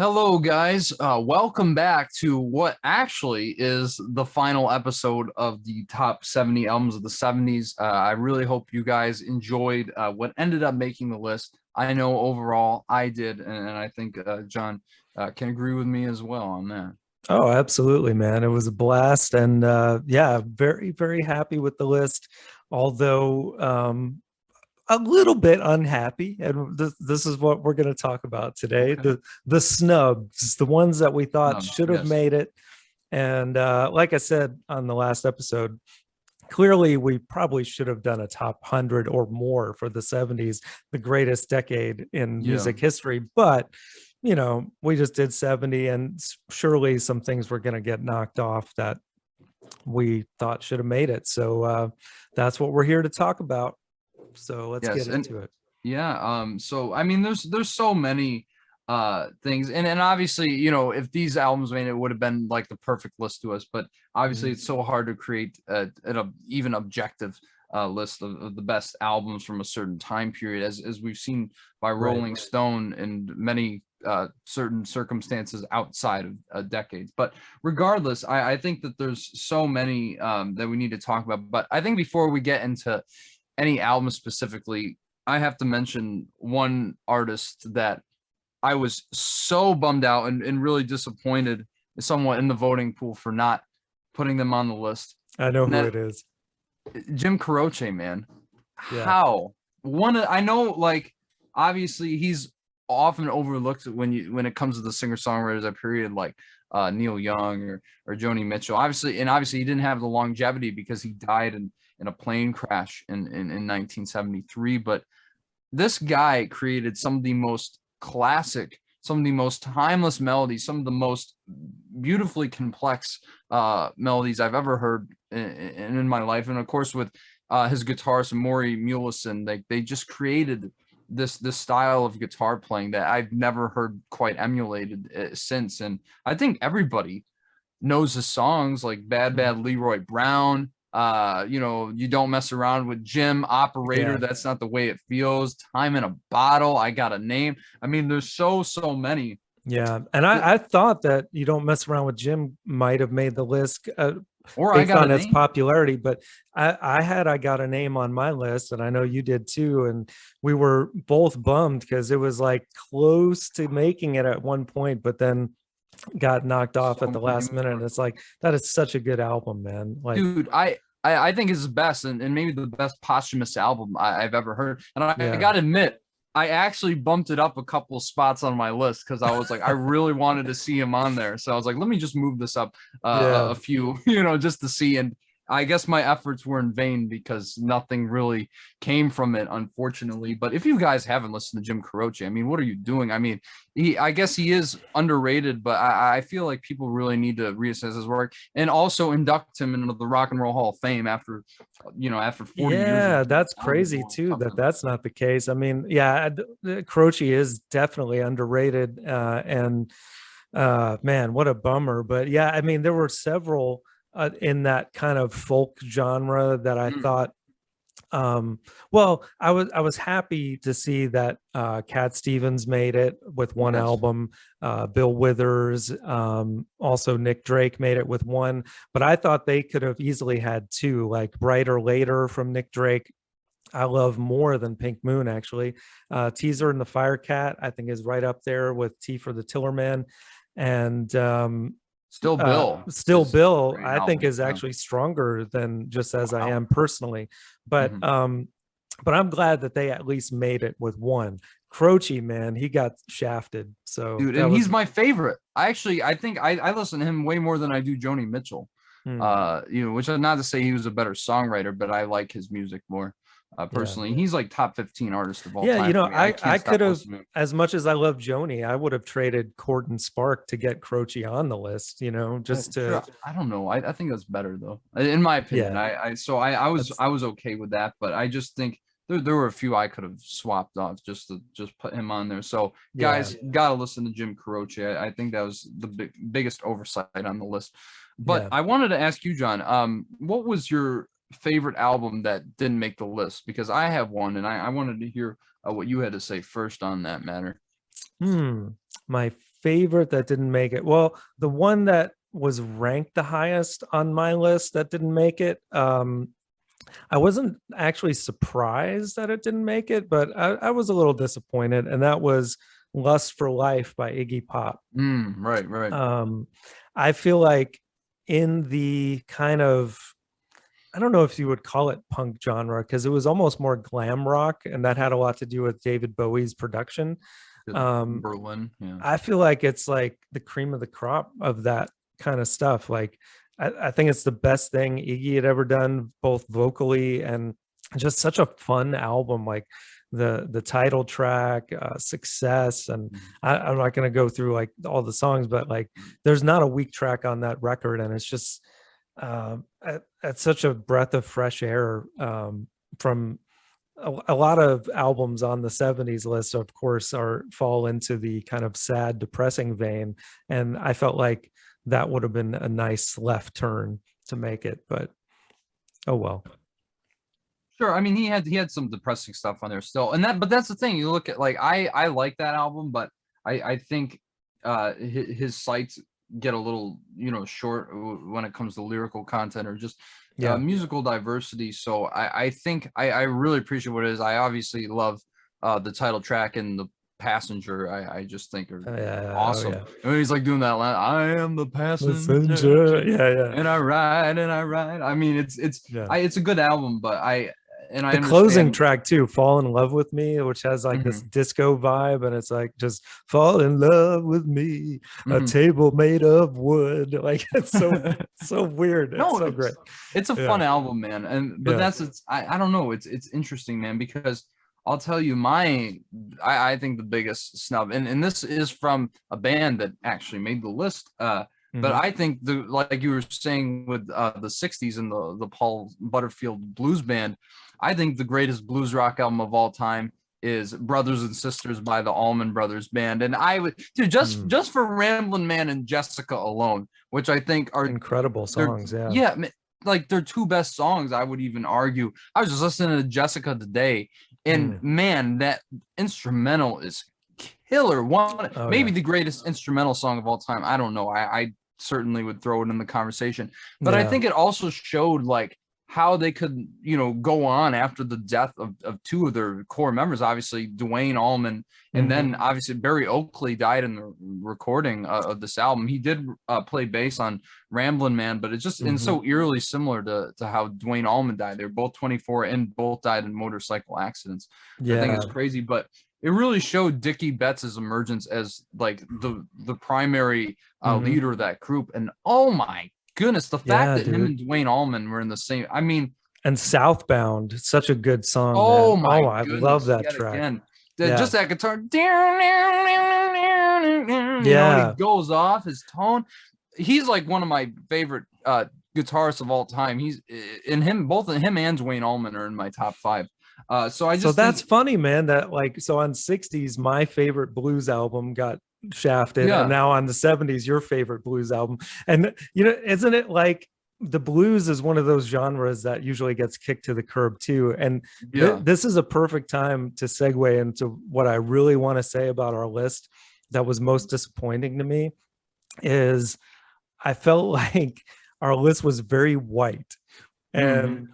Hello, guys. Welcome back to what actually is the final episode of the top 70 albums of the 70s. I really hope you guys enjoyed what ended up making the list. I know overall I did, and I think John can agree with me as well on that. Oh, absolutely, man. It was a blast. And yeah, very, very happy with the list. Although a little bit unhappy. And this is what we're going to talk about today. Okay. The snubs, the ones that we thought Snubs, should have yes. made it. And like I said on the last episode, clearly we probably should have done a top 100 or more for the 70s, the greatest decade in Yeah. music history. But we just did 70, and surely some things were going to get knocked off that we thought should have made it. So that's what we're here to talk about. So let's Yes. get And into it. yeah, so I mean there's so many things, and obviously, if these albums made it, would have been like the perfect list to us, but obviously Mhm. it's so hard to create an even objective list of the best albums from a certain time period, as we've seen by Right. Rolling Stone and many certain circumstances outside of decades. But regardless, I think that there's so many that we need to talk about. But I think before we get into any album specifically, I have to mention one artist that I was so bummed out and really disappointed somewhat in the voting pool for not putting them on the list. I know And who that it is. Jim Croce, man. Yeah. How? I know, like, obviously he's often overlooked when it comes to the singer-songwriters that period, like Neil Young or Joni Mitchell. Obviously he didn't have the longevity because he died in a plane crash in 1973. But this guy created some of the most classic, some of the most timeless melodies, some of the most beautifully complex melodies I've ever heard in my life. And of course, with his guitarist Maury Mulison, they just created this style of guitar playing that I've never heard quite emulated since. And I think everybody knows his songs like Bad Mhm. Bad Leroy Brown. You don't mess around with Jim Operator. Yeah. That's not the way it feels. Time in a Bottle. I Got a Name. I mean, there's so many. Yeah. And I thought that You Don't Mess Around with Jim might have made the list Or I based Got a on its Name. popularity, but I Got a Name on my list, and I know you did too. And we were both bummed because it was like close to making it at one point, but then got knocked off at So the many last minute. And more. it's like, that is such a good album, man. Like, Dude, I think it's the best, and maybe the best posthumous album I've ever heard. And I yeah. gotta admit, I actually bumped it up a couple of spots on my list because I was like, I really wanted to see him on there. So I was like, let me just move this up Yeah. a few, just to see. And I guess my efforts were in vain because nothing really came from it, unfortunately. But if you guys haven't listened to Jim Croce, I mean, what are you doing? I mean, I guess he is underrated, but I feel like people really need to reassess his work and also induct him into the Rock and Roll Hall of Fame after 40 years of Yeah, doing that's albums crazy alone. too that Something. that's not the case. I mean, yeah, Croce is definitely underrated, and man, what a bummer. But yeah, I mean, there were several in that kind of folk genre that I Mm, thought, um well, I was happy to see that Cat Stevens made it with one yes. album, Bill Withers, also Nick Drake made it with one, but I thought they could have easily had two, like Brighter Later from Nick Drake. I love more than Pink Moon, actually. Teaser and the Firecat, I think, is right up there with T for the Tillerman. And Still Bill Still is a Bill, great I think, album. is Yeah. actually stronger than Just As I Wow. Am personally. But Mhm. I'm glad that they at least made it with one. Croce, man, he got shafted. So Dude, that and he's was my favorite. I think I listen to him way more than I do Joni Mitchell. hmm, Which is not to say he was a better songwriter, but I like his music more. yeah. Personally, he's like top 15 artist of all Yeah, time for me. I I can't could stop have, listening to him. as much as I love Joni, I would have traded Court and Spark to get Croce on the list, just to, Sure, I don't know. I think that's better though, in my opinion. yeah, I that's, was okay with that, but I just think there were a few I could have swapped off just to just put him on there. So yeah, guys, gotta listen to Jim Croce. I think that was the biggest oversight on the list. But yeah. I wanted to ask you, John, what was your favorite album that didn't make the list? Because I have one, and I wanted to hear what you had to say first on that matter. Hmm. My favorite that didn't make it. Well, the one that was ranked the highest on my list that didn't make it. I wasn't actually surprised that it didn't make it, but I was a little disappointed, and that was "Lust for Life" by Iggy Pop. Right. I feel like in the kind of, I don't know if you would call it punk genre, because it was almost more glam rock, and that had a lot to do with David Bowie's production. Berlin. Yeah. I feel like it's like the cream of the crop of that kind of stuff. Like, I think it's the best thing Iggy had ever done, both vocally and just such a fun album. Like the title track, Success, and I'm not going to go through like all the songs, but like there's not a weak track on that record, and it's just it's such a breath of fresh air from a lot of albums on the 70s list, of course, fall into the kind of sad, depressing vein, and I felt like that would have been a nice left turn to make it, but oh well. Sure. I mean, he had some depressing stuff on there still, but that's the thing. You look at, like, I like that album, but I think his sights get a little, short when it comes to lyrical content or just musical diversity. So I think I really appreciate what it is. I obviously love the title track and the Passenger. I just think are awesome. And he's like doing that line, I am the passenger. And I ride. I mean, it's a good album, but the closing track too, Fall in Love with Me, which has like this disco vibe, and it's like, just fall in love with me, a table made of wood. Like, it's so weird. It's so great. It's a fun album, man. But I don't know, it's interesting, man, because I'll tell you I think the biggest snub, and this is from a band that actually made the list, but I think like you were saying with the 60s and the Paul Butterfield Blues Band, I think the greatest blues rock album of all time is Brothers and Sisters by the Allman Brothers Band. And I would, dude, just for Ramblin' Man and Jessica alone, which I think are incredible songs. Yeah, like their two best songs, I would even argue. I was just listening to Jessica today, and man, that instrumental is killer. Maybe the greatest instrumental song of all time. I don't know. I certainly would throw it in the conversation, but I think it also showed like how they could, go on after the death of two of their core members, obviously Duane Allman, and then obviously Barry Oakley died in the recording of this album. He did play bass on Ramblin' Man, but it's just and so eerily similar to how Duane Allman died. They were both 24 and both died in motorcycle accidents. I think it's crazy, but it really showed Dickie Betts' emergence as like the primary leader of that group. And oh my goodness, the fact that him and Duane Allman were in the same, I mean, and Southbound, such a good song. Oh man. my I love that track. Again. Just that guitar, he goes off his tone. He's like one of my favorite guitarists of all time. Both him and Duane Allman are in my top 5. So that's funny, man, that like, so on 60s, my favorite blues album got shafted, and now on the 70s, your favorite blues album. And isn't it like the blues is one of those genres that usually gets kicked to the curb too? And this is a perfect time to segue into what I really want to say about our list that was most disappointing to me. Is I felt like our list was very white, and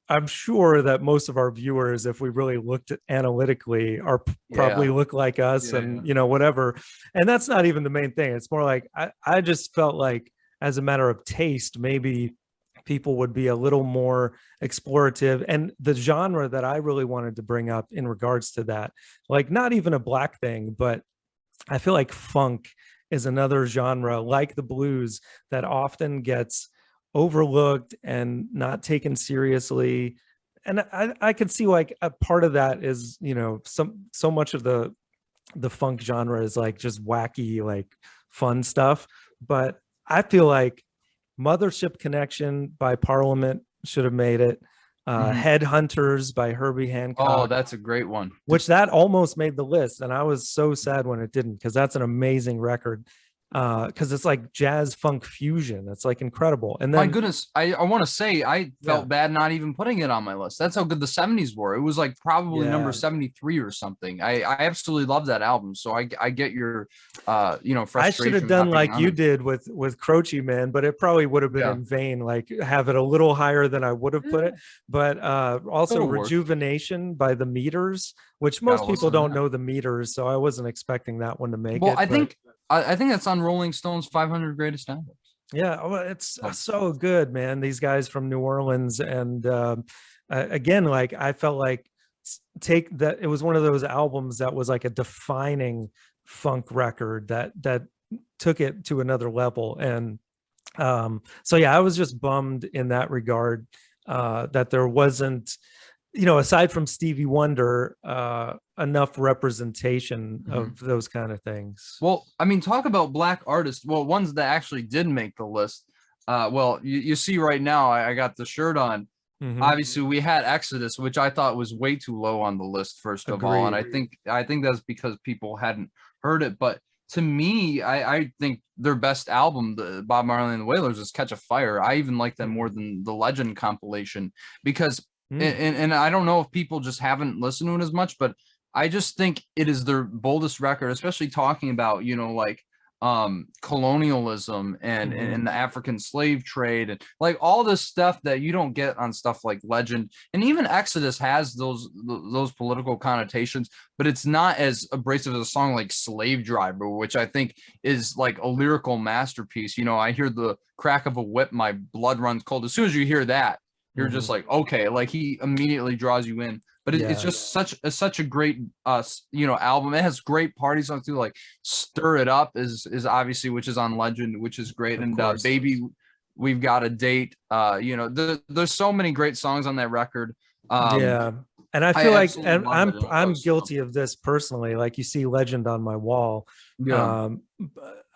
I'm sure that most of our viewers, if we really looked at analytically, are probably look like us, and whatever. And that's not even the main thing. It's more like I just felt like, as a matter of taste, maybe people would be a little more explorative. And the genre that I really wanted to bring up in regards to that, like not even a black thing, but I feel like funk is another genre like the blues that often gets overlooked and not taken seriously. And I could see like a part of that is, so much of the funk genre is like just wacky, like fun stuff. But I feel like Mothership Connection by Parliament should have made it. Headhunters by Herbie Hancock. Oh, that's a great one. Which that almost made the list. And I was so sad when it didn't, because that's an amazing record. because it's like jazz funk fusion. It's like incredible. And My then goodness, I want to say I felt bad not even putting it on my list. That's how good the 70s were. It was like probably number 73 or something. I absolutely love that album. So I get your frustration. I should have done like you did with Croce Man, but it probably would have been in vain. Like have it a little higher than I would have put it. But also Rejuvenation by the Meters, which most people don't know the Meters, so I wasn't expecting that one to make it. Well, I think that's on Rolling Stone's 500 Greatest Albums. Yeah, well, it's so good, man. These guys from New Orleans, and again, like I felt like it was one of those albums that was like a defining funk record that took it to another level. And so yeah, I was just bummed in that regard that there wasn't, aside from Stevie Wonder, enough representation of those kind of things. Well, I mean, talk about black artists. Well, ones that actually did make the list. Well, you see right now, I got the shirt on. Obviously, we had Exodus, which I thought was way too low on the list, first of all. And I think that's because people hadn't heard it. But to me, I think their best album, the Bob Marley and the Wailers, is Catch a Fire. I even like them more than the Legend compilation because, and I don't know if people just haven't listened to it as much, but I just think it is their boldest record, especially talking about, colonialism and the African slave trade and like all this stuff that you don't get on stuff like Legend. And even Exodus has those political connotations, but it's not as abrasive as a song like Slave Driver, which I think is like a lyrical masterpiece. I hear the crack of a whip, my blood runs cold. As soon as you hear that, you're just like, okay, like he immediately draws you in. But it's just such a great album. It has great party songs too, like Stir It Up is obviously, which is on Legend, which is great. And Baby, We've Got a Date. There's so many great songs on that record. And I feel like, and I'm guilty of this personally. Like you see Legend on my wall.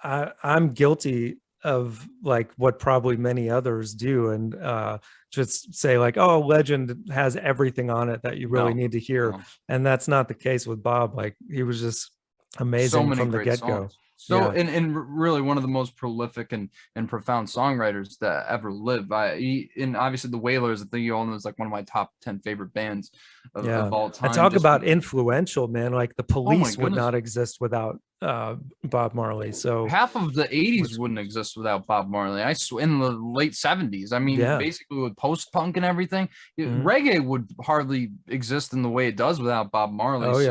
I'm guilty of like what probably many others do, and just say like, oh, Legend has everything on it that you really need to hear. And that's not the case with Bob. Like he was just amazing from the get-go. And really one of the most prolific and profound songwriters that ever lived. And obviously the Wailers, I think you all know, is like one of my top 10 favorite bands of all time. I talk about influential, man. Like the Police would not exist without Bob Marley. So half of the 80s wouldn't exist without Bob Marley. I swear, in the late 70s. I mean, basically with post-punk and everything, reggae would hardly exist in the way it does without Bob Marley.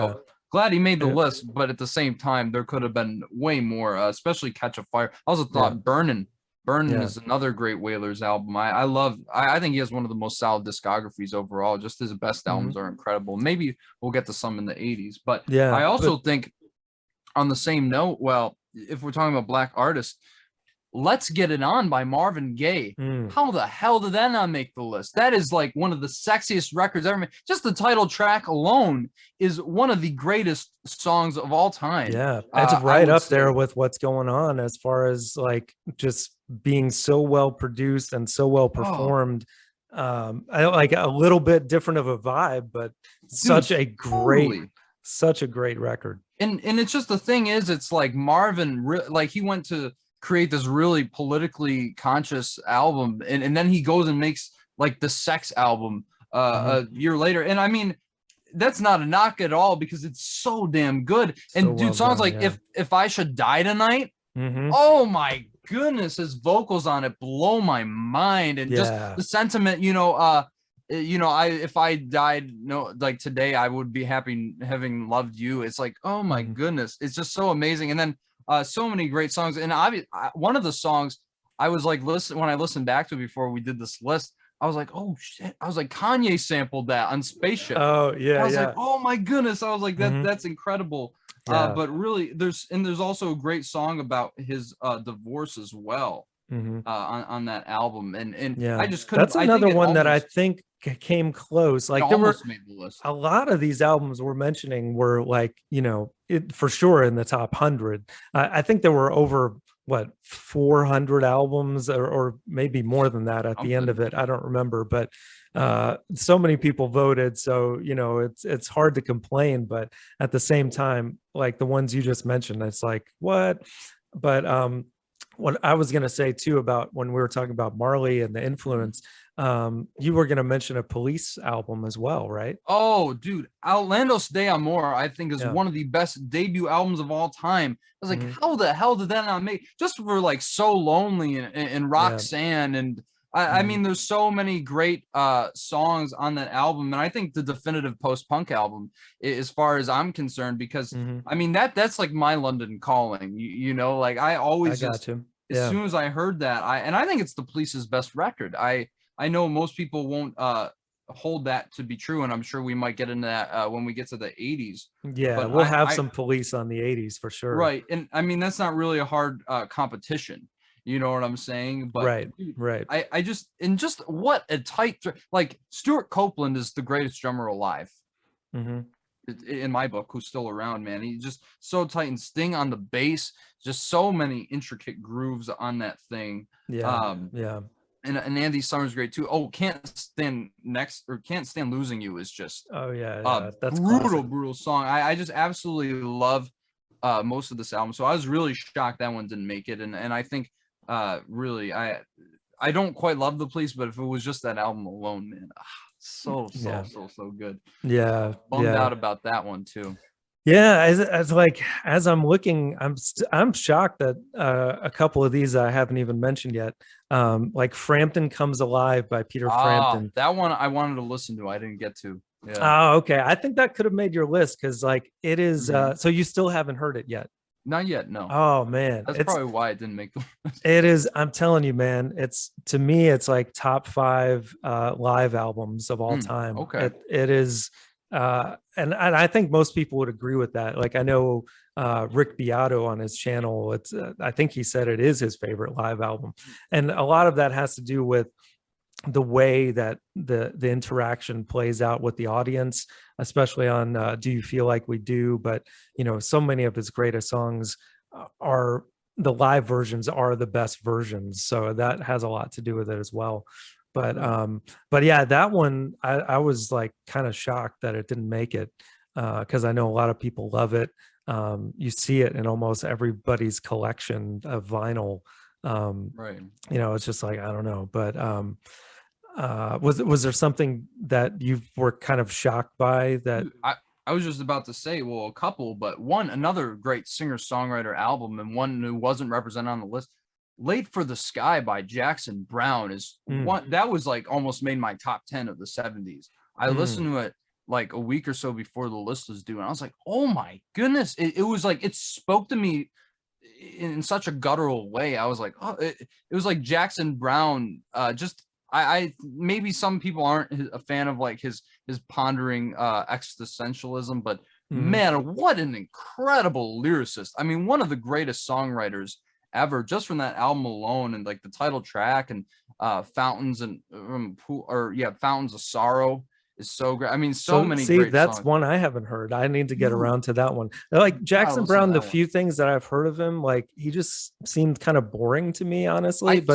Glad he made the list, but at the same time, there could have been way more, especially Catch a Fire. I also thought Burnin' is another great Wailers album. I think he has one of the most solid discographies overall. Just his best albums are incredible. Maybe we'll get to some in the 80s. But I also think on the same note, well, if we're talking about black artists, Let's Get It On by Marvin Gaye. How the hell did that not make the list? That is like one of the sexiest records ever made. Just the title track alone is one of the greatest songs of all time. Yeah, it's right up there with what's going on as far as like just being so well produced and so well performed. I like a little bit different of a vibe, but such a great record. And it's just the thing is, it's like Marvin, like he went to create this really politically conscious album, and then he goes and makes like the Sex album a year later. And I mean, that's not a knock at all because it's so damn good. And dude, songs like If I Should Die Tonight, oh my goodness, his vocals on it blow my mind. And just the sentiment, if I died like today, I would be happy having loved you. It's like, oh my goodness, it's just so amazing. And then so many great songs. And one of the songs I was like, when I listened back to it before we did this list, I was like, oh shit. I was like, Kanye sampled that on Spaceship. Oh yeah. I was like, oh my goodness. I was like, that's incredible. But really there's also a great song about his divorce as well. On that album. And I just couldn't. That's another one that I think came close. Like there were made the list. A lot of these albums we're mentioning were like, for sure in the top 100. I think there were over 400 albums or maybe more than that at the end of it. I don't remember, but so many people voted, so it's hard to complain. But at the same time, like the ones you just mentioned, it's like, what? but what I was going to say too about when we were talking about Marley and the influence, you were going to mention a Police album as well, right? Oh, dude, Outlandos de Amor, I think is Yeah. one of the best debut albums of all time. I was like, Mhm. how the hell did that not make? Just for like So Lonely and Roxanne, and I Mhm. mean, there's so many great songs on that album, and I think the definitive post-punk album, as far as I'm concerned, because Mhm. I mean that's like my London calling. You know, like I I always just got you. as Yeah. soon as I heard that, I think it's the Police's best record. I know most people won't hold that to be true, and I'm sure we might get into that when we get to the 80s. Yeah, But we'll have I some Police on the 80s for sure. right, and I mean that's not really a hard competition. You know what I'm saying? But Right. dude, Right. I just and just what a tight like Stuart Copeland is the greatest drummer alive Mhm. in my book, who's still around, man. He's just so tight, and Sting on the bass, just so many intricate grooves on that thing. Yeah. Um, Yeah. and Andy Summers great too. Oh, can't stand losing you is just Oh yeah, a yeah. That's classic. brutal song. I just absolutely love most of this album. So I was really shocked that one didn't make it. And I think really I don't quite love the Police, but if it was just that album alone, man, so Yeah. good. Yeah. Bummed Yeah. out about that one too. Yeah, as like as I'm looking, I'm shocked that a couple of these I haven't even mentioned yet. Like Frampton Comes Alive by Peter Frampton. That one I wanted to listen to. I didn't get to. Yeah. Oh, okay. I think that could have made your list because like it is so you still haven't heard it yet. Not yet, no. Oh man. That's probably why it didn't make the list. It is, I'm telling you, man, it's to me, it's like top 5 live albums of all time. Okay. It is and I think most people would agree with that. Like I know Rick Beato on his channel, it's I think he said it is his favorite live album. And a lot of that has to do with the way that the interaction plays out with the audience, especially on Do You Feel Like We Do. But you know, so many of his greatest songs are the live versions are the best versions, so that has a lot to do with it as well. But yeah, that one I was like kind of shocked that it didn't make it because I know a lot of people love it. You see it in almost everybody's collection of vinyl. Right. You know, it's just like I don't know, but was there something that you were kind of shocked by that? I was just about to say, well, a couple, but another great singer-songwriter album, and one who wasn't represented on the list, Late for the Sky by Jackson Browne is one that was like almost made my top 10 of the 70s. I listened to it like a week or so before the list was due, and I was like, oh my goodness. It was like it spoke to me in such a guttural way. I was like, oh, it was like Jackson Browne just I maybe some people aren't a fan of like his pondering existentialism, but man, what an incredible lyricist. I mean, one of the greatest songwriters ever, just from that album alone, and like the title track and Fountains and Fountains of Sorrow is so great. I mean, so many see, great that's songs. one I haven't heard. I need to get around to that one. Like Jackson Browne, the few things that I've heard of him, like he just seemed kind of boring to me, honestly.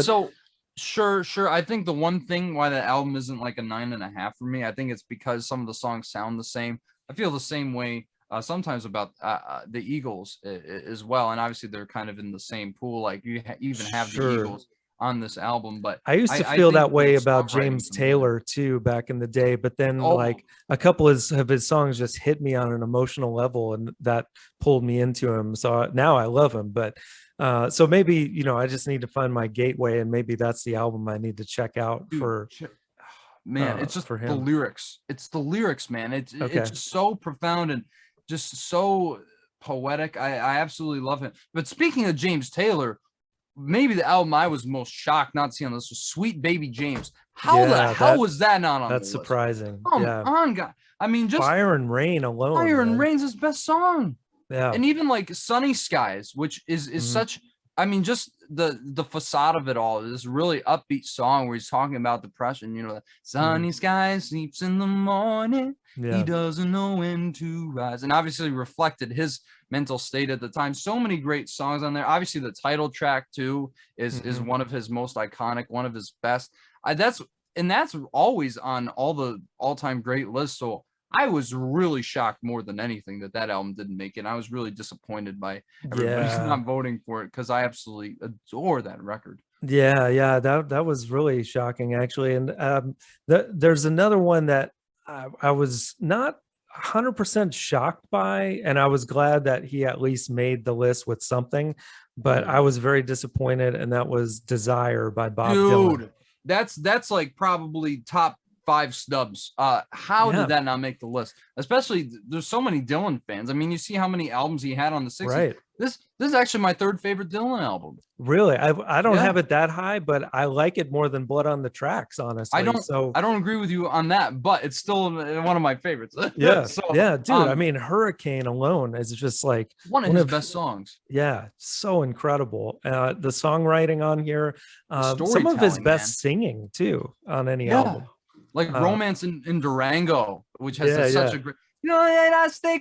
Sure. I think the one thing why that album isn't like a 9.5 for me, I think it's because some of the songs sound the same. I feel the same way sometimes about the Eagles as well, and obviously they're kind of in the same pool. Like you even have the Eagles on this album, but I used to feel that way about James Taylor too back in the day. But then like a couple of his songs just hit me on an emotional level, and that pulled me into him. So now I love him, but. So maybe, you know, I just need to find my gateway, and maybe that's the album I need to check out for. Man, it's just for him. The lyrics. It's the lyrics, man. It's just so profound and just so poetic. I absolutely love him. But speaking of James Taylor, maybe the album I was most shocked not to see on this was Sweet Baby James. How the hell was that not on the list? That's surprising. Come on, God. I mean, just Fire and Rain alone. Fire and Rain's his best song. Yeah. And even like Sunny Skies, which is such, I mean, just the facade of it all, this really upbeat song where he's talking about depression, you know, sunny skies, sleeps in the morning, he doesn't know when to rise, and obviously reflected his mental state at the time. So many great songs on there. Obviously the title track too is one of his most iconic, one of his best. That's always on all the all-time great lists. So I was really shocked more than anything that album didn't make it. I was really disappointed by everybody's not voting for it, because I absolutely adore that record. Yeah, that was really shocking, actually. And there's another one that I was not 100% shocked by, and I was glad that he at least made the list with something, but I was very disappointed, and that was Desire by Bob Dylan. That's like probably top 5 SNUBS. How did that not make the list? Especially, there's so many Dylan fans. I mean, you see how many albums he had on the 60s. Right. This is actually my 3rd favorite Dylan album. Really? I don't have it that high, but I like it more than Blood on the Tracks, honestly. I don't agree with you on that, but it's still one of my favorites. Yeah. Dude, I mean, Hurricane alone is just like one of his best songs. Yeah, so incredible. The songwriting on here, some of his best singing too on any album. Like Romance in Durango, which has such a great, you know, and obviously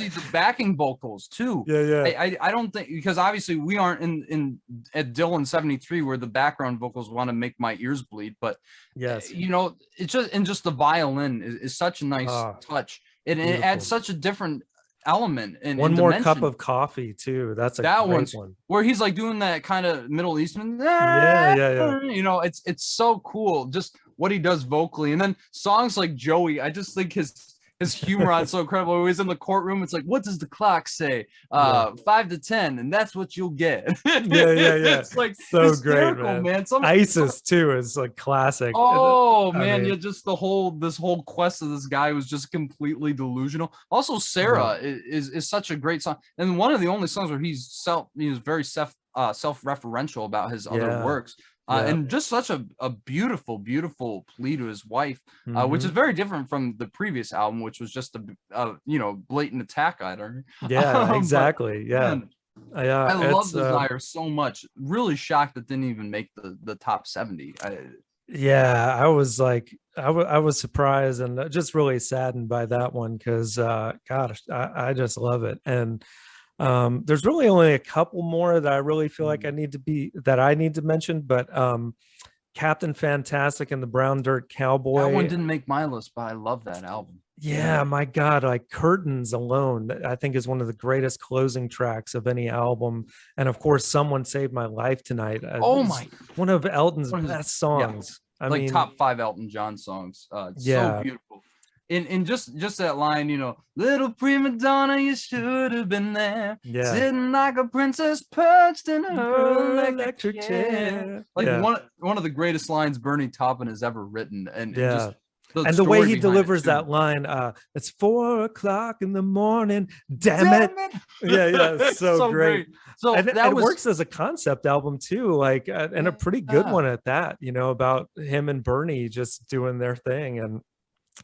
the backing vocals too. I don't think, because obviously we aren't in at Dylan 73 where the background vocals want to make my ears bleed, but you know, it's just the violin is such a nice touch, and it adds such a different element and one more cup of coffee too. That's a great one where he's like doing that kind of Middle Eastern, you know, it's so cool just what he does vocally. And then songs like Joey, I just think his humor on so incredible. He's in the courtroom, it's like, what does the clock say? 5 to 10, and that's what you'll get. It's like so great, man. ISIS too is like classic. Just this whole quest of this guy was just completely delusional. Also, Sarah is such a great song, and one of the only songs where he's very self-referential about his other works. And just such a beautiful plea to his wife, which is very different from the previous album, which was just a blatant attack at her. Exactly. I love Desire so much. Really shocked it didn't even make the top 70. I was like, I was surprised and just really saddened by that one, because gosh, I just love it. And there's really only a couple more that I really feel like I need to mention, but Captain Fantastic and the Brown Dirt Cowboy. That one didn't make my list, but I love that album. Yeah, my God, like Curtains alone, I think is one of the greatest closing tracks of any album. And of course, Someone Saved My Life Tonight. One of Elton's best songs. I mean, top 5 Elton John songs. So beautiful. In just that line, you know, little prima donna, you should have been there, sitting like a princess perched in her electric chair. Like one of the greatest lines Bernie Taupin has ever written, and the way he delivers that line, it's 4 o'clock in the morning, damn it. So great. So and it works as a concept album too, like and a pretty good one at that, you know, about him and Bernie just doing their thing. And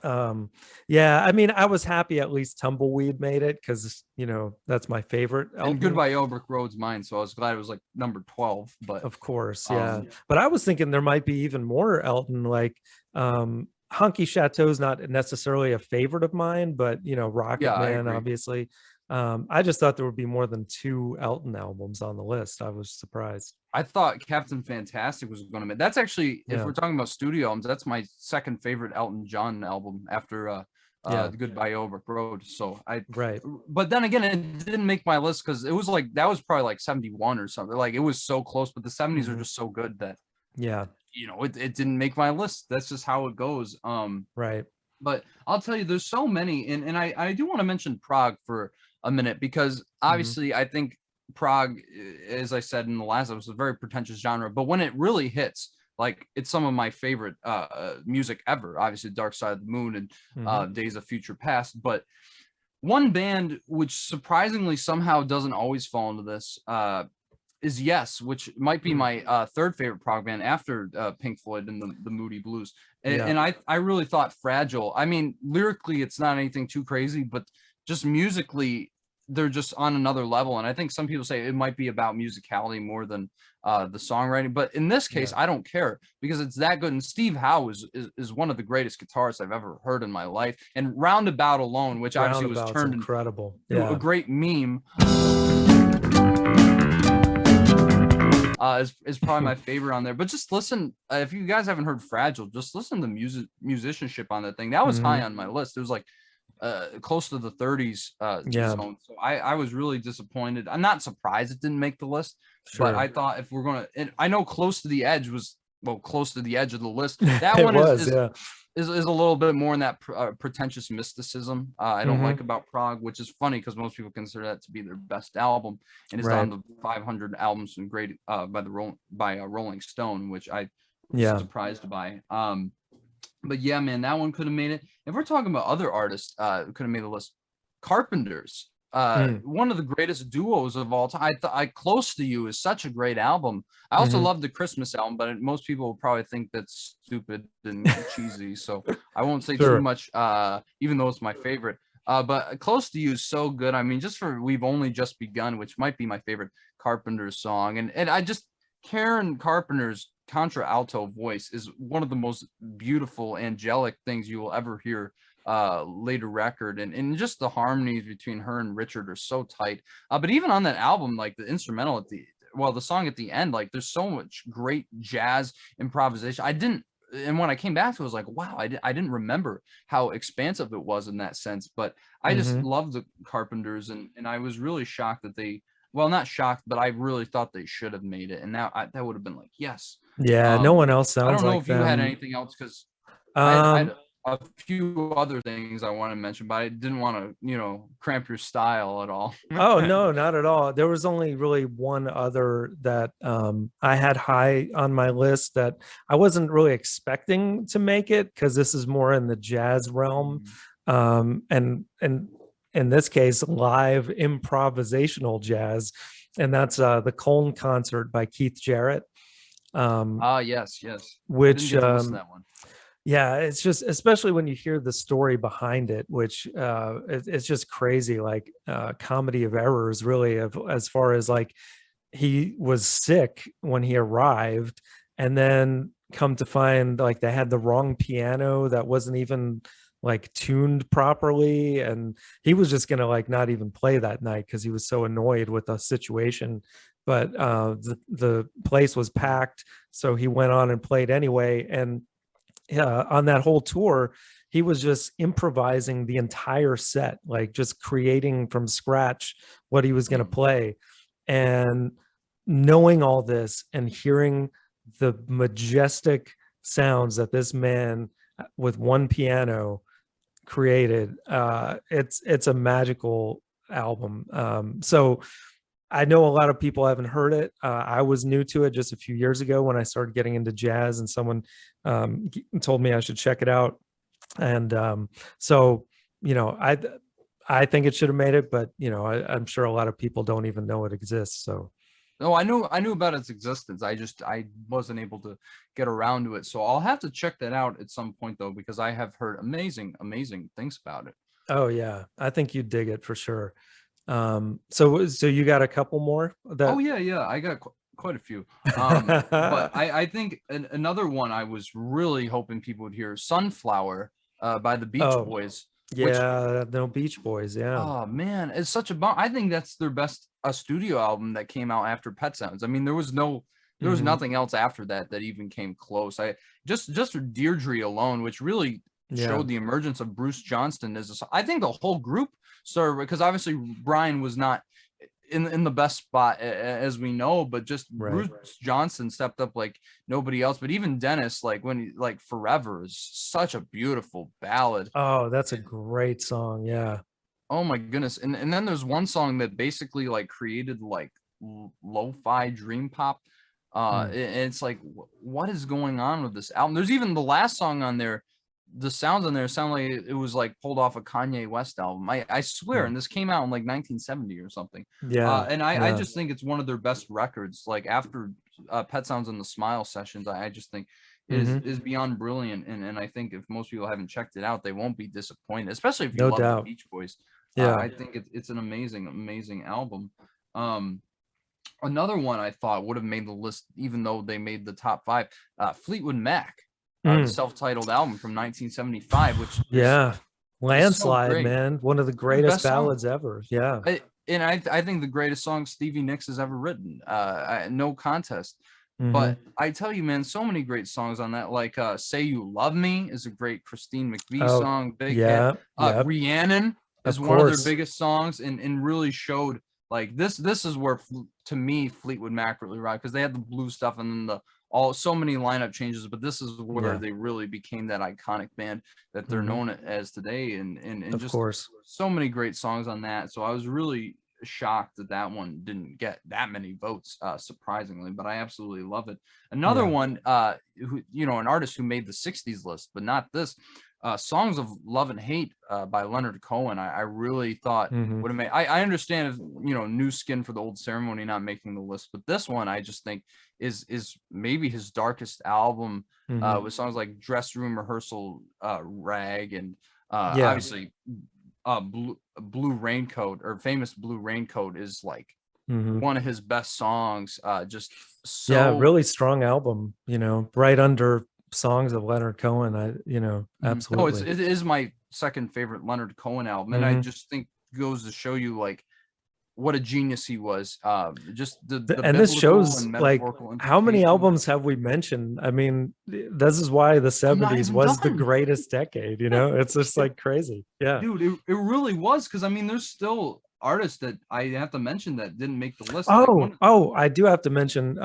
I mean, I was happy at least Tumbleweed made it, because you know that's my favorite album. And Goodbye Yellow Brick Road's mine, so I was glad it was like number 12. But of course, but I was thinking there might be even more Elton, like Honky Chateau's not necessarily a favorite of mine, but you know, Rocket Man, obviously. I just thought there would be more than 2 Elton albums on the list. I was surprised. I thought Captain Fantastic was going to make. That's actually, if we're talking about studio albums, that's my 2nd favorite Elton John album after the Goodbye Yellow Brick Road. So but then again, it didn't make my list because it was like, that was probably like 71 or something. Like it was so close, but the 70s are just so good that you know, it didn't make my list. That's just how it goes. But I'll tell you, there's so many, and I do want to mention Prague for a minute, because obviously I think Prague, as I said in the last episode, is a very pretentious genre, but when it really hits, like, it's some of my favorite music ever. Obviously Dark Side of the Moon and Days of Future Past. But one band which surprisingly somehow doesn't always fall into this is Yes, which might be my 3rd favorite prog band after Pink Floyd and the Moody Blues. And I really thought Fragile, I mean, lyrically it's not anything too crazy, but just musically they're just on another level. And I think some people say it might be about musicality more than the songwriting, but in this case I don't care, because it's that good. And Steve Howe is one of the greatest guitarists I've ever heard in my life. And Roundabout alone, which obviously was turned into a great meme, is probably my favorite on there. But just listen, if you guys haven't heard Fragile, just listen to the musicianship on that thing. That was high on my list. It was like close to the 30s zone. So I was really disappointed. I'm not surprised it didn't make the list, but I thought if we're gonna, and I know Close to the Edge was close to the edge of the list. That one is a little bit more in that pretentious mysticism I don't like about prog, which is funny because most people consider that to be their best album, and it's on the 500 albums and great by Rolling Stone, which I was surprised by. But yeah, man, that one could have made it. If we're talking about other artists could have made the list, Carpenters, one of the greatest duos of all time. I Close to You is such a great album. I also love the Christmas album, but most people will probably think that's stupid and cheesy, so I won't say too much, even though it's my favorite. But Close to You is so good. I mean, just for We've Only Just Begun, which might be my favorite Carpenters song, and I just, Karen Carpenter's contralto voice is one of the most beautiful angelic things you will ever hear later record, and just the harmonies between her and Richard are so tight. But even on that album, like the instrumental at the song at the end, like there's so much great jazz improvisation. And when I came back to it, I was like, wow, I didn't remember how expansive it was in that sense. But I just love the Carpenters, and I was really shocked that they, well, not shocked, but I really thought they should have made it, and that would have been like, yes. No one else sounds like I don't know if them. You had anything else, because I had a few other things I want to mention, but I didn't want to, cramp your style at all. Oh, no, not at all. There was only really one other that I had high on my list that I wasn't really expecting to make it, because this is more in the jazz realm. And in this case, live improvisational jazz. And that's the Cologne Concert by Keith Jarrett. Yes. Which that one. Yeah, it's just, especially when you hear the story behind it, which it's just crazy, like comedy of errors, really, as far as like he was sick when he arrived, and then come to find like they had the wrong piano that wasn't even like tuned properly, and he was just gonna like not even play that night because he was so annoyed with the situation. But the place was packed, so he went on and played anyway. And on that whole tour, he was just improvising the entire set, like just creating from scratch what he was going to play. And knowing all this and hearing the majestic sounds that this man with one piano created, it's a magical album. So I know a lot of people haven't heard it. I was new to it just a few years ago when I started getting into jazz, and someone told me I should check it out. And so, I think it should have made it, but I'm sure a lot of people don't even know it exists. So. No, I knew about its existence. I wasn't able to get around to it. So I'll have to check that out at some point, though, because I have heard amazing things about it. Oh yeah, I think you'd dig it for sure. So you got a couple more? Oh yeah, I got quite a few. But I think another one I was really hoping people would hear, Sunflower by the Beach Boys. Yeah, no Beach Boys. Yeah. Oh man, it's such a bummer. I think that's their best studio album that came out after Pet Sounds. I mean, there was nothing else after that even came close. I just for Deirdre alone, which really showed the emergence of Bruce Johnston I think the whole group started, because obviously Brian was not in the best spot, as we know, but just Bruce Johnston stepped up like nobody else. But even Dennis, like Forever is such a beautiful ballad. Oh, that's a great song. Yeah. Oh my goodness. And then there's one song that basically like created like lo-fi dream pop. And it's like, what is going on with this album? There's even the last song on there, the sounds on there sound like it was like pulled off a Kanye West album. I swear. And this came out in like 1970 or something. Yeah. And I just think it's one of their best records. Like after Pet Sounds and the Smile Sessions, I just think is beyond brilliant. And I think if most people haven't checked it out, they won't be disappointed, especially if you love the Beach Boys. Yeah. I think it's an amazing album. Another one I thought would have made the list, even though they made the top 5, Fleetwood Mac. The self-titled album from 1975, which Landslide, so man, one of the greatest ballads ever. Yeah, and I think the greatest song Stevie Nicks has ever written. No contest. Mm-hmm. But I tell you, man, so many great songs on that. Like "Say You Love Me" is a great Christine McVie Oh, song. Big hit. yeah, yep, Rhiannon is of one of their course. biggest songs, and really showed like this is where to me Fleetwood Mac really rocked, because they had the blues stuff and then the so many lineup changes, but this is where Yeah. they really became that iconic band that they're Mhm. known as today, and Of just course. so many great songs on that. So I was really shocked that that one didn't get that many votes, surprisingly, but I absolutely love it. Another Yeah. one, who, you know, an artist who made the 60s list, but not this, Songs of Love and Hate, by Leonard Cohen. I really thought Mhm. would have made, I understand if, you know, New Skin for the Old Ceremony not making the list, but this one I just think is maybe his darkest album, Mhm. with songs like Dress Room Rehearsal, Rag, and Yeah. obviously Blue Raincoat, or Famous Blue Raincoat, is like Mhm. one of his best songs. Just Yeah, so really strong album, you know, right under Songs of Leonard Cohen. Oh, Absolutely. it is my second favorite Leonard Cohen album, and I Mhm. just think goes to show you like what a genius he was. Just the And this biblical shows and like metaphorical how many implications. albums have we mentioned? I mean, this is why the I'm not 70s even was the done. greatest decade, you know? It's just like crazy. Yeah. Dude, it really was, because I mean, there's still artists that I have to mention that didn't make the list. Like one. I do have to mention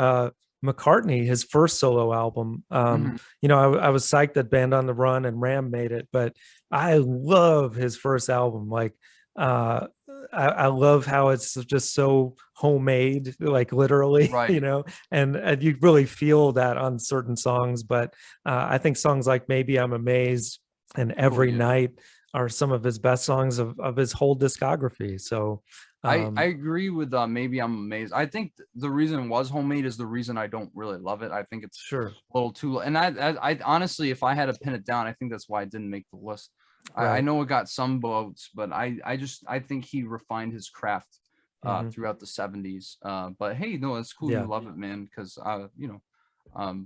McCartney, his first solo album. Mhm. You know, I was psyched that Band on the Run and Ram made it, but I love his first album. Like, uh, I love how it's just so homemade, like literally, you Right. know, and you really feel that on certain songs. But I think songs like Maybe I'm Amazed and Oh Every yeah. Night are some of his best songs of his whole discography. So, I agree with, Maybe I'm Amazed. I think the reason it was homemade is the reason I don't really love it. I think it's sure. a little too, and I honestly, if I had to pin it down, I think that's why it didn't make the list. I Right. know it got some votes, but I think he refined his craft Mhm. throughout the 70s. But hey, no, it's cool you Yeah. love it, man, because you know,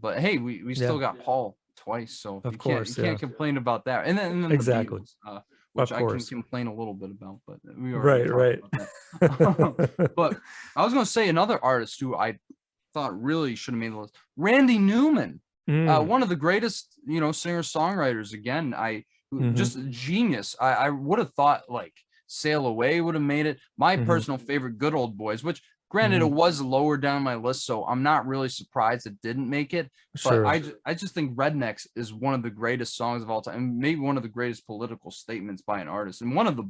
but hey, we Yeah. still got Paul twice, so Of you course. Yeah. can't complain about that. And then the Exactly. Beatles, Of which I can course. complain a little bit about, but we already Right. talked Right. about that. But I was gonna say another artist who I thought really should have made the list, Randy Newman, Mm. one of the greatest, you know, singer-songwriters. Again, Mhm. just a genius. I would have thought like Sail Away would have made it. My Mhm. personal favorite, Good Old Boys, which granted it Mhm. was lower down my list, so I'm not really surprised it didn't make it. But Sure. I just think Rednecks is one of the greatest songs of all time, and maybe one of the greatest political statements by an artist, and one of the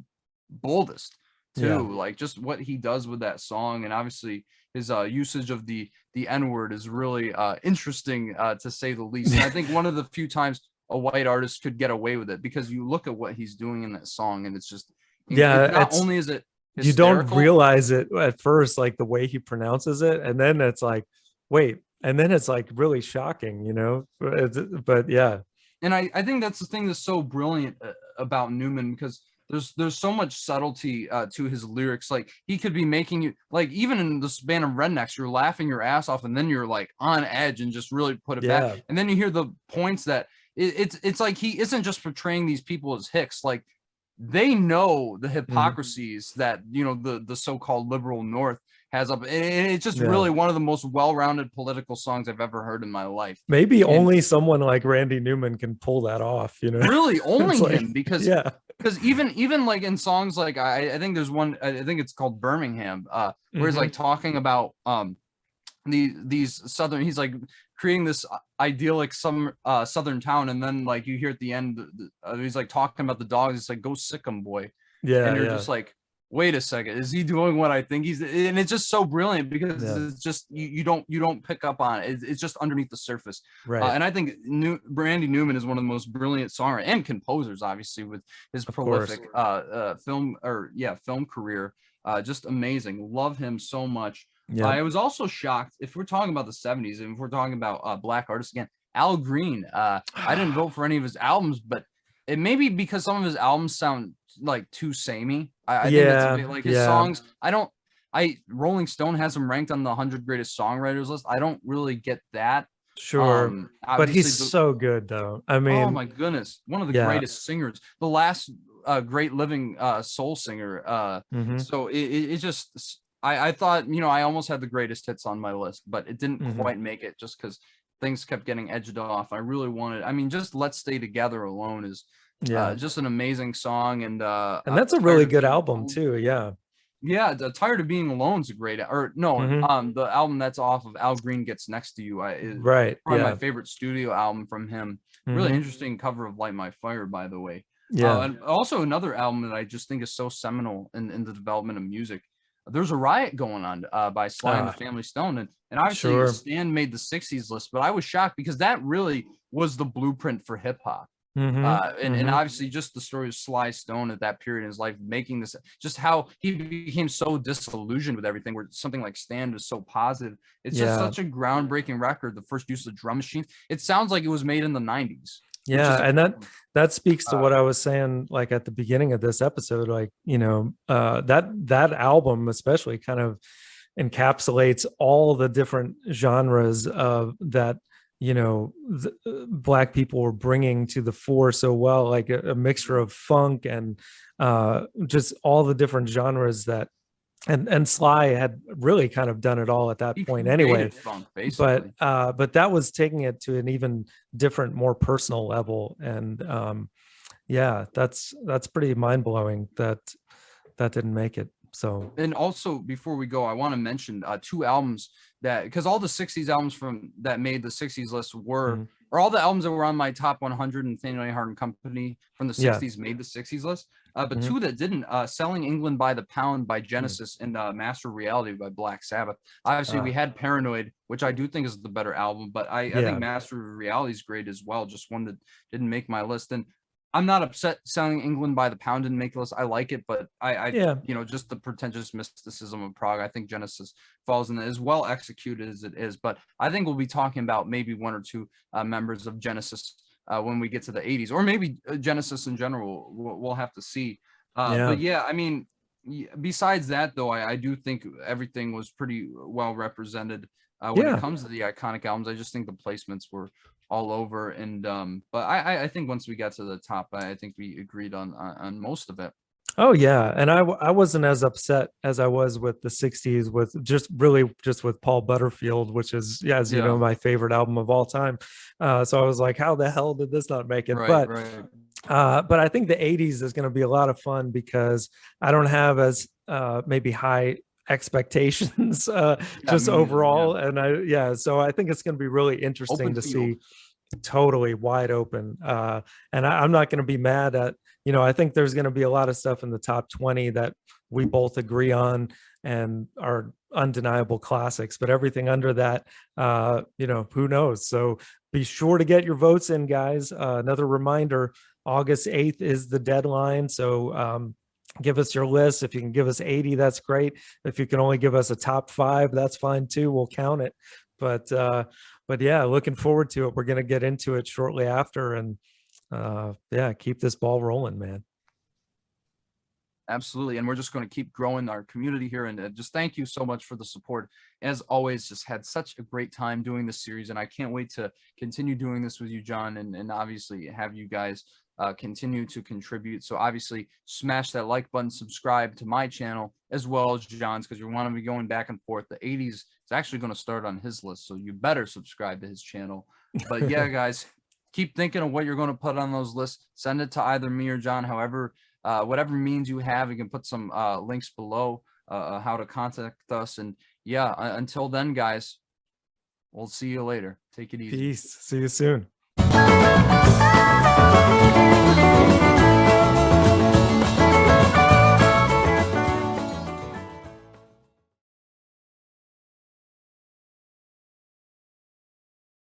boldest Yeah. too. Like just what he does with that song, and obviously his usage of the N-word is really interesting, to say the least. And I think one of the few times a white artist could get away with it, because you look at what he's doing in that song, and it's just Yeah. not It's only is it you don't hysterical. realize it at first, like the way he pronounces it, and then it's like, wait, and then it's like really shocking, you know. But yeah. And I think that's the thing that's so brilliant, about Newman, because there's so much subtlety, to his lyrics. Like he could be making you, like, even in the span of Rednecks, you're laughing your ass off, and then you're like on edge and just really put it back. Yeah. And then you hear the points that it's like he isn't just portraying these people as hicks. Like they know the Mhm. hypocrisies that, you know, the so-called liberal North has up, and it's just Yeah. really one of the most well-rounded political songs I've ever heard in my life. Maybe And only someone like Randy Newman can pull that off, you know. really It's only like, him, because yeah. even like in songs like I think there's one, I think it's called Birmingham, where he's Mhm. like talking about these southern, he's like creating this idyllic some southern town, and then like you hear at the end, he's like talking about the dogs. It's like, go sick 'em, boy. And Yeah. you're Yeah. just like, wait a second, is he doing what I think he's, and it's just so brilliant, because Yeah. it's just you don't pick up on it. It's just underneath the surface. Right. And I think Randy Newman is one of the most brilliant songwriters and composers, obviously, with his Of course. prolific film career. Just amazing. Love him so much. Yeah. I was also shocked, if we're talking about the 70s and if we're talking about black artists again, Al Green. I didn't vote for any of his albums, but it may be because some of his albums sound like too samey. I think that's a Yeah. bit like his Yeah. songs. Rolling Stone has him ranked on the 100 greatest songwriters list. I don't really get that. Sure. But Obviously he's so good though. I oh mean, my goodness, one of the yeah. greatest singers. The last great living soul singer. Mhm. So it just, I thought, I almost had the greatest hits on my list, but it didn't Mhm. quite make it just because things kept getting edged off. I really wanted, just Let's Stay Together alone is Yeah. just an amazing song. And And that's a Tired really of good Being album Alone. too. Yeah. Yeah, Tired of Being Alone's a great, or no, Mhm. the album that's off of Al Green Gets Next to You is Right. probably my Yeah. favorite studio album from him. Really Mhm. interesting cover of Light My Fire, by the way. Yeah. And also another album that I just think is so seminal in the development of music. There's a Riot going on by Sly and the Family Stone, and obviously Sure. Stan made the '60s list, but I was shocked because that really was the blueprint for hip hop. Mhm. And Mhm. obviously just the story of Sly Stone at that period in his life, making this, just how he became so disillusioned with everything, where something like Stand is so positive. It's just Yeah. such a groundbreaking record. The first use of drum machines. It sounds like it was made in the '90s, which Yeah, is and that speaks to uh, what I was saying, like at the beginning of this episode. Like, that album especially kind of encapsulates all the different genres of that, Black people were bringing to the fore so well, like a mixture of funk and just all the different genres that, and Sly had really kind of done it all at that he point anyway. created funk but basically. but that was taking it to an even different, more personal level. And yeah, that's pretty mind-blowing that didn't make it. So And also, before we go, I want to mention two albums that, because all the '60s albums from that made the '60s list were, mhm. or all the albums that were on my top 100 and Fannie Mae Hard and Company from the Yeah. '60s made the '60s list. But Mhm. two that didn't, Selling England by the Pound by Mhm. Genesis and Master of Reality by Black Sabbath. Obviously, we Ah, had Paranoid, which I do think is the better album, but I think yeah. Master of Reality is great as well. Just one that didn't make my list. And I'm not upset Selling England by the Pound didn't make the list. I like it, but I Yeah. just the pretentious mysticism of Prague. I think Genesis falls in as well executed as it is. But I think we'll be talking about maybe one or two members of Genesis when we get to the '80s, or maybe Genesis in general. We'll have to see. Yeah. But yeah, besides that, though, I do think everything was pretty well represented when it Yeah. comes to the iconic albums. I just think the placements were all over. And but I think once we got to the top, I think we agreed on most of it. Oh yeah, and I wasn't as upset as I was with the '60s, with just with Paul Butterfield, which is, yeah, as you know, Yeah, my favorite album of all time. So I was like, how the hell did this not make it? right, right. But I think the '80s is going to be a lot of fun because I don't have as maybe high expectations Yeah, just me neither. Yeah, overall. And so I think it's going to be really interesting open to field. see, totally wide open. And I'm not going to be mad at, I think there's going to be a lot of stuff in the top 20 that we both agree on and are undeniable classics, but everything under that, who knows? So be sure to get your votes in, guys. Another reminder, August 8th is the deadline. So give us your list. If you can give us 80, that's great. If you can only give us a top 5, that's fine too. We'll count it. But yeah, looking forward to it. We're going to get into it shortly after, and yeah, keep this ball rolling, man. Absolutely. And we're just going to keep growing our community here. And just thank you so much for the support. As always, just had such a great time doing this series. And I can't wait to continue doing this with you, John, and obviously have you guys continue to contribute. So obviously smash that like button, subscribe to my channel as well as John's, because you want to be going back and forth. The '80s is actually going to start on his list, so you better subscribe to his channel. But yeah, guys, keep thinking of what you're going to put on those lists. Send it to either me or John, however, whatever means you have. You can put some links below how to contact us. And yeah, until then, guys, we'll see you later. Take it easy. Peace. See you soon.